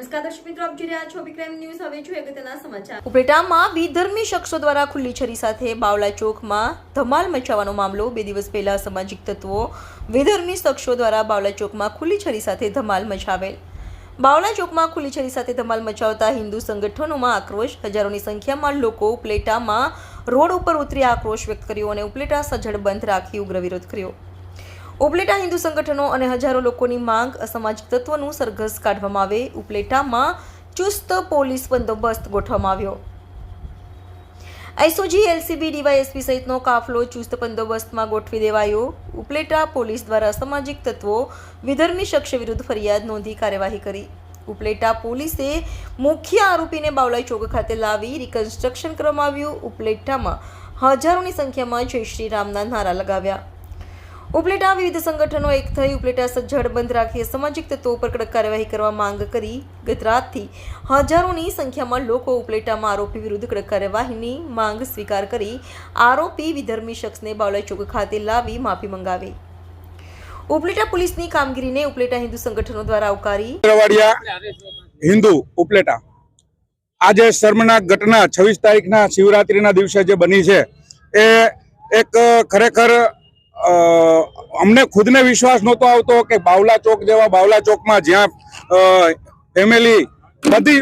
નમસ્કાર દર્શક મિત્રો, આપ જોઈ રહ્યા છો વિક્રમ ન્યૂઝ। હવે જોઈએ અગત્યના સમાચાર। ઉપલેટામાં વિધર્મી શખ્સો દ્વારા ખુલ્લી છરી સાથે બાવલા ચોકમાં ધમાલ મચાવવાનો મામલો। 2 દિવસ પહેલા સામાજિક તત્વો વિધર્મી શખ્સો દ્વારા બાવલા ચોકમાં ખુલ્લી છરી સાથે ધમાલ મચાવેલ। બાવલા ચોકમાં ખુલ્લી છરી સાથે ધમાલ મચાવતા હિન્દુ સંગઠનોમાં આક્રોશ। હજારોની સંખ્યામાં લોકો ઉપલેટામાં રોડ ઉપર ઉતરી આક્રોશ વ્યક્ત કર્યો અને ઉપલેટા સજ્જડ બંધ રાખી ઉગ્ર વિરોધ કર્યો। ઉપલેટા હિન્દુ સંગઠનો અને હજારો લોકોની માંગ અસામાજિક તત્વોનું સરઘસ કાઢવામાં આવે। ઉપલેટામાં ચુસ્ત પોલીસ બંદોબસ્ત ગોઠવવામાં આવ્યો। એસઓજી, એલસીબી, ડીવાયએસપી સહિતનો કાફલો ચુસ્ત બંદોબસ્તમાં ગોઠવી દેવાયો। ઉપલેટા પોલીસ દ્વારા અસામાજિક તત્વો વિધર્મી શખ્સ વિરુદ્ધ ફરિયાદ નોંધી કાર્યવાહી કરી। ઉપલેટા પોલીસે મુખ્ય આરોપીને બાવલા ચોક ખાતે લાવી રિકન્સ્ટ્રક્શન કરવામાં આવ્યું। ઉપલેટામાં હજારોની સંખ્યામાં જય શ્રી રામના નારા લગાવ્યા। ઉપલેટા વિવિધ સંગઠનો એક થઈ ઉપલેટા સજ્જડ બંધ રાખી સામાજિક તત્વો પર કડક કાર્યવાહી કરવા માંગ કરી। ગત રાતથી હજારોની સંખ્યામાં લોકો ઉપલેટામાં આરોપી વિરુદ્ધ કડક કાર્યવાહીની માંગ સ્વીકાર કરી આરોપી વિધર્મી શખ્સને બાવલા ચોક ખાતે લાવી માફી મંગાવી। ઉપલેટા પોલીસની કામગીરીને ઉપલેટા હિન્દુ સંગઠનો દ્વારા આવકારી। હિન્દુ ઉપલેટા આજે શર્મનાક ઘટના 26 તારીખના શિવરાત્રીના દિવસે જે બની છે એ એક ખરેખર અમને ખુદને વિશ્વાસ નહોતો આવતો કે બાવલા ચોક જેવા બાવલા ચોકમાં જ્યાં ફેમિલી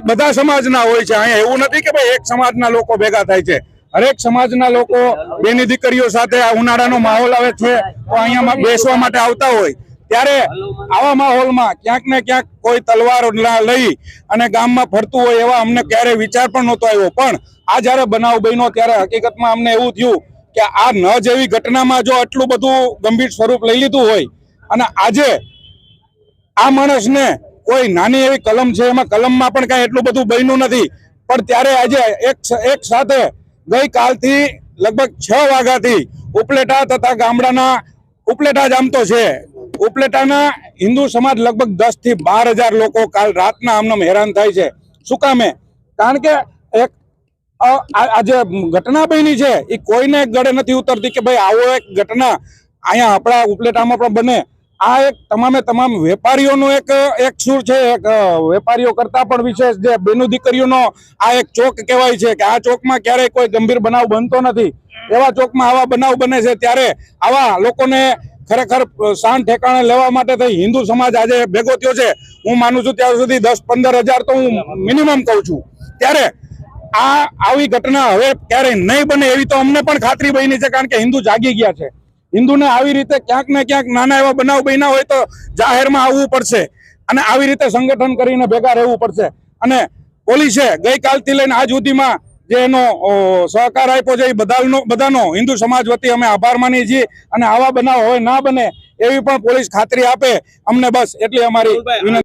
બધા સમાજના હોય છે, અહીંયા એવું નથી કે ભાઈ એક સમાજના લોકો ભેગા થાય છે, હરેક સમાજના લોકો બેની દીકરીઓ સાથે આ ઉનાળાનો માહોલ આવે છે તો અહીંયા બેસવા માટે આવતા હોય, ત્યારે આવા માહોલમાં ક્યાંક ને ક્યાંક કોઈ તલવાર લઈ અને ગામમાં ફરતું હોય એવા અમને ક્યારેય વિચાર પણ નહોતો આવ્યો। પણ આ જયારે બનાવ બન્યો ત્યારે હકીકતમાં અમને એવું થયું કે આ ન જેવી ઘટનામાં જો આટલું બધું ગંભીર સ્વરૂપ લઈ લીધું હોય અને આજે આ માણસને કોઈ નાની એવી કલમ છે, એમાં કલમમાં પણ કાંઈ એટલું બધું બન્યું નથી, પણ ત્યારે આજે એક સાથે ગઈકાલથી લગભગ 6 વાગ્યાથી ઉપલેટા તથા ગામડાના ઉપલેટા જ આમ તો છે, ઉપલેટાના હિન્દુ સમાજ લગભગ 10 થી 12 હજાર લોકો કાલ રાતના આમને હેરાન થાય છે। શું કામે? કારણ કે એક આ જે ઘટના બની છે એ કોઈને ગળે નથી ઉતરતી કે ભાઈ આવો એક ઘટના અહીંયા આપણા ઉપલેટામાં પણ બને। આ એક તમામ વેપારીઓનો એક સૂર છે, એક વેપારીઓ કરતા પણ વિશેષ જે બેનો દીકરીઓનો આ એક ચોક કહેવાય છે કે આ ચોકમાં ક્યારેય કોઈ ગંભીર બનાવ બનતો નથી, એવા ચોકમાં આવા બનાવ બને છે। ત્યારે આવા લોકોને ખરેખર શાન ઠેકાણે લેવા માટે થઈ હિન્દુ સમાજ આજે ભેગો થયો છે। હું માનું છું ત્યાં સુધી 10-15 હજાર તો હું મિનિમમ કહું છું। ત્યારે આવી ઘટના હવે ક્યારેય નહીં બને એવી તો અમને પણ ખાતરી બની છે, કારણ કે હિન્દુ જાગી ગયા છે। હિન્દુને આવી રીતે ક્યાંક ને ક્યાંક નાના એવા બનાવ બન્યા હોય તો જાહેરમાં આવવું પડશે અને આવી રીતે સંગઠન કરીને ભેગા રહેવું પડશે। અને પોલીસે ગઈકાલથી લઈને આજ સુધીમાં જે એનો સહકાર આપ્યો છે એ બધાનો હિન્દુ સમાજ વતી અમે આભાર માનીએ છીએ અને આવા બનાવ હવે ના બને એવી પણ પોલીસ ખાતરી આપે અમને, બસ એટલી અમારી વિનંતી।